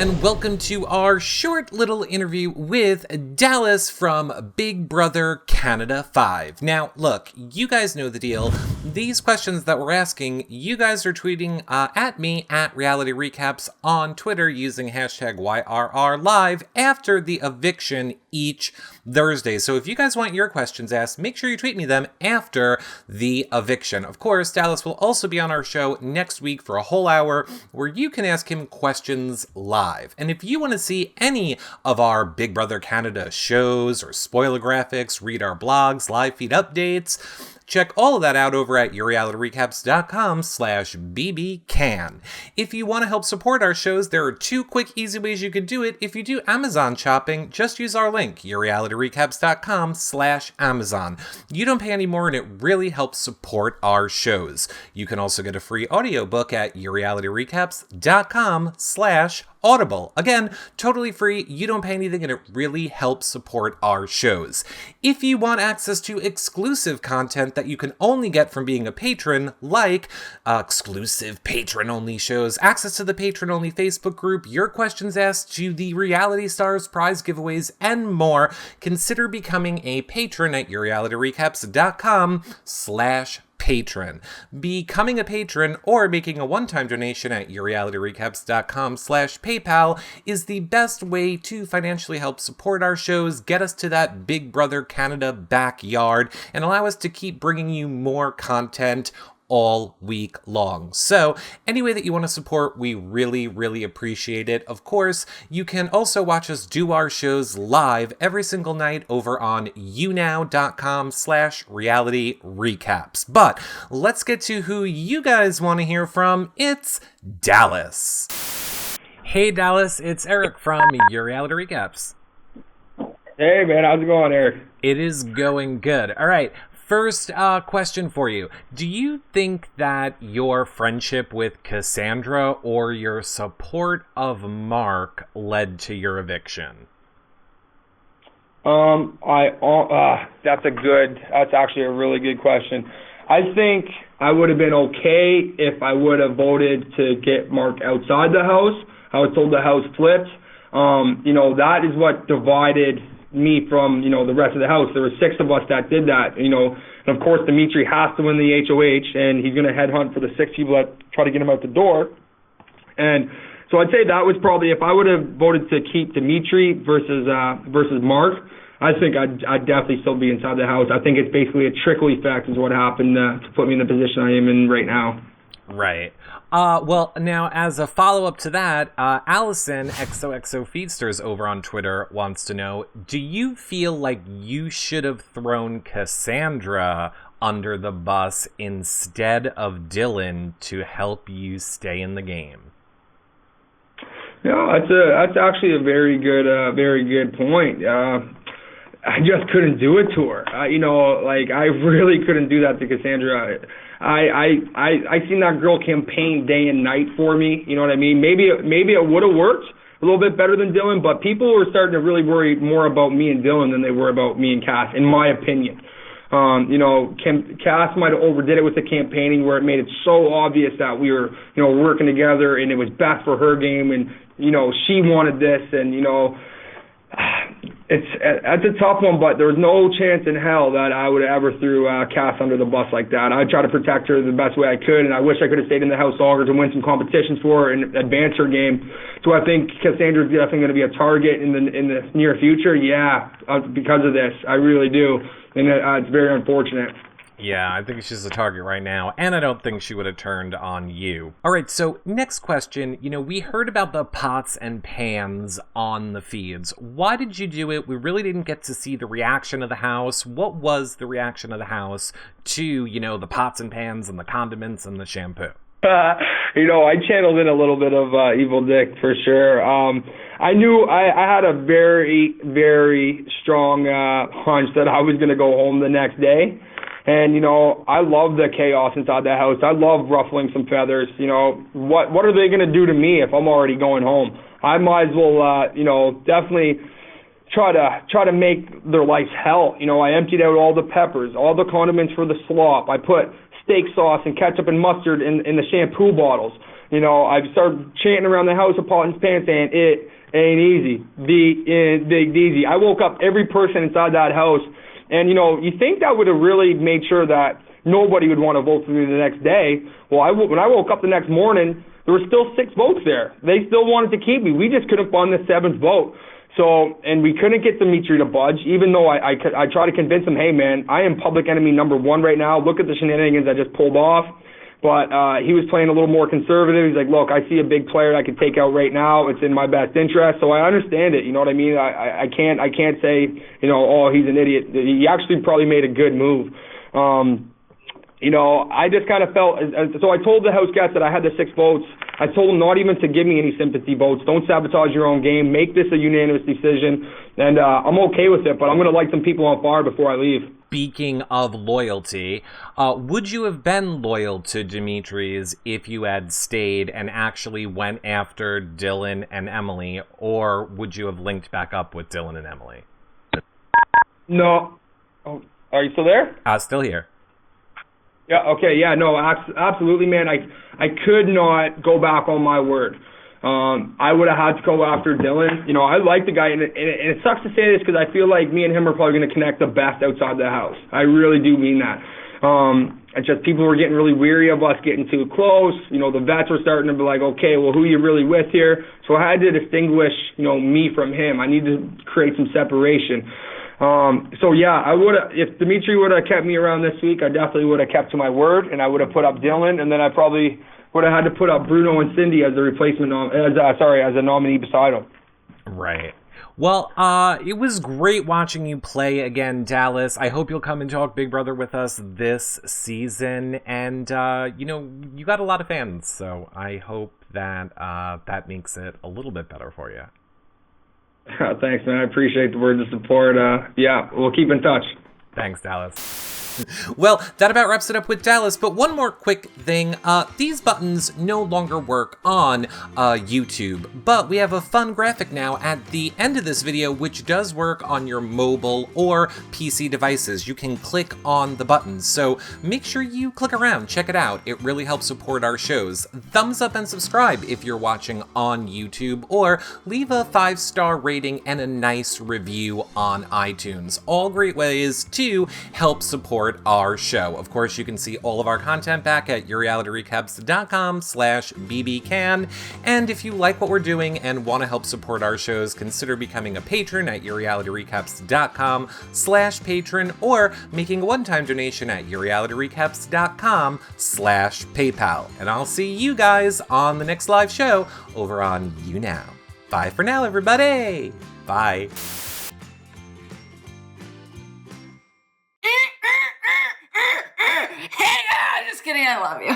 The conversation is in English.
and welcome to our short little interview with Dallas from Big Brother Canada 5. Now, look, you guys know the deal. These questions that we're asking, you guys are tweeting at me at Reality Recaps on Twitter using hashtag YRRLive after the eviction each Thursday. So if you guys want your questions asked, make sure you tweet me them after the eviction. Of course, Dallas will also be on our show next week for a whole hour where you can ask him questions live. And if you want to see any of our Big Brother Canada shows or spoiler graphics, read our blogs, live feed updates, check all of that out over at yourrealityrecaps.com/bbcan. If you want to help support our shows, there are two quick, easy ways you can do it. If you do Amazon shopping, just use our link, yourrealityrecaps.com/Amazon. You don't pay any more, and it really helps support our shows. You can also get a free audiobook at yourrealityrecaps.com/Audible. Again, totally free, you don't pay anything, and it really helps support our shows. If you want access to exclusive content that you can only get from being a patron, like exclusive patron-only shows, access to the patron-only Facebook group, your questions asked to the Reality Stars prize giveaways, and more, consider becoming a patron at yourrealityrecaps.com/patron. Becoming a patron or making a one-time donation at yourrealityrecaps.com/PayPal is the best way to financially help support our shows, get us to that Big Brother Canada backyard, and allow us to keep bringing you more content all week long. So any way that you want to support, we really, really appreciate it. Of course, you can also watch us do our shows live every single night over on younow.com/reality recaps. But let's get to who you guys want to hear from. It's Dallas. Hey Dallas, it's Eric from Your Reality Recaps. Hey man, how's it going, Eric? It is going good. All right. First question for you. Do you think that your friendship with Cassandra or your support of Mark led to your eviction? That's actually a really good question. I think I would have been okay if I would have voted to get Mark outside the house. I was told the house flipped. That is what divided me from, the rest of the house. There were 6 of us that did that, and of course Dimitri has to win the HOH, and he's going to headhunt for the 6 people that try to get him out the door. And so I'd say that was probably, if I would have voted to keep Dimitri versus Mark, I think I'd definitely still be inside the house. I think it's basically a trickle effect is what happened to put me in the position I am in right now. Right. Well, now, as a follow-up to that, Allison, XOXO Feedsters over on Twitter, wants to know, do you feel like you should have thrown Cassandra under the bus instead of Dylan to help you stay in the game? No, that's actually a very good point. I just couldn't do it to her. I really couldn't do that to Cassandra. I seen that girl campaign day and night for me. You know what I mean? Maybe it would have worked a little bit better than Dylan, but people were starting to really worry more about me and Dylan than they were about me and Cass, in my opinion. Cass might have overdid it with the campaigning, where it made it so obvious that we were, working together and it was best for her game, and she wanted this, and It's a tough one, but there was no chance in hell that I would have ever threw Cass under the bus like that. I tried to protect her the best way I could, and I wish I could have stayed in the house longer to win some competitions for her and advance her game. So I think Cassandra's definitely going to be a target in the near future. Yeah, because of this, I really do, and it's very unfortunate. Yeah, I think she's a target right now, and I don't think she would have turned on you. All right, so next question. We heard about the pots and pans on the feeds. Why did you do it? We really didn't get to see the reaction of the house. What was the reaction of the house to, the pots and pans and the condiments and the shampoo? I channeled in a little bit of Evil Dick for sure. I knew I had a very, very strong hunch that I was going to go home the next day. And, I love the chaos inside the house. I love ruffling some feathers. What are they going to do to me if I'm already going home? I might as well, definitely try to make their lives hell. I emptied out all the peppers, all the condiments for the slop. I put steak sauce and ketchup and mustard in the shampoo bottles. You know, I started chanting around the house with pot and pants saying, it ain't easy, big easy. I woke up every person inside that house, and, you know, you think that would have really made sure that nobody would want to vote for me the next day. Well, when I woke up the next morning, there were still 6 votes there. They still wanted to keep me. We just couldn't find the 7th vote. So, and we couldn't get Dimitri to budge, even though I tried to convince him, hey, man, I am public enemy number 1 right now. Look at the shenanigans I just pulled off. But he was playing a little more conservative. He's like, look, I see a big player I can take out right now. It's in my best interest. So I understand it. You know what I mean? I can't say, you know, oh, he's an idiot. He actually probably made a good move. You know, I just kind of felt, so I told the House guests that I had the 6 votes. I told them not even to give me any sympathy votes. Don't sabotage your own game. Make this a unanimous decision. And I'm okay with it, but I'm going to light some people on fire before I leave. Speaking of loyalty, would you have been loyal to Dimitri's if you had stayed and actually went after Dylan and Emily, or would you have linked back up with Dylan and Emily? No. Oh, are you still there? Still here. Yeah, okay, yeah, no, absolutely, man. I could not go back on my word. I would have had to go after Dylan. You know, I like the guy, and it sucks to say this because I feel like me and him are probably going to connect the best outside the house. I really do mean that. It's just people were getting really weary of us getting too close. You know, the vets were starting to be like, okay, well, who are you really with here? So I had to distinguish, you know, me from him. I need to create some separation. So yeah, I would have, if Dimitri would have kept me around this week, I definitely would have kept to my word, and I would have put up Dylan, and then I probably would have had to put up Bruno and Cindy as the replacement, as a nominee beside them. Right. Well, it was great watching you play again, Dallas. I hope you'll come and talk Big Brother with us this season, and, you know, you got a lot of fans, so I hope that, that makes it a little bit better for you. Thanks, man. I appreciate the words of support. Yeah, we'll keep in touch. Thanks, Dallas. Well, that about wraps it up with Dallas, but one more quick thing. These buttons no longer work on YouTube, but we have a fun graphic now at the end of this video, which does work on your mobile or PC devices. You can click on the buttons, so make sure you click around, check it out. It really helps support our shows. Thumbs up and subscribe if you're watching on YouTube, or leave a 5-star rating and a nice review on iTunes. All great ways to help support our show. Of course, you can see all of our content back at yourrealityrecaps.com/bbcan. And if you like what we're doing and want to help support our shows, consider becoming a patron at yourrealityrecaps.com/patron, or making a one-time donation at yourrealityrecaps.com/PayPal. And I'll see you guys on the next live show over on YouNow. Bye for now, everybody. Bye. Hey, just kidding, I love you.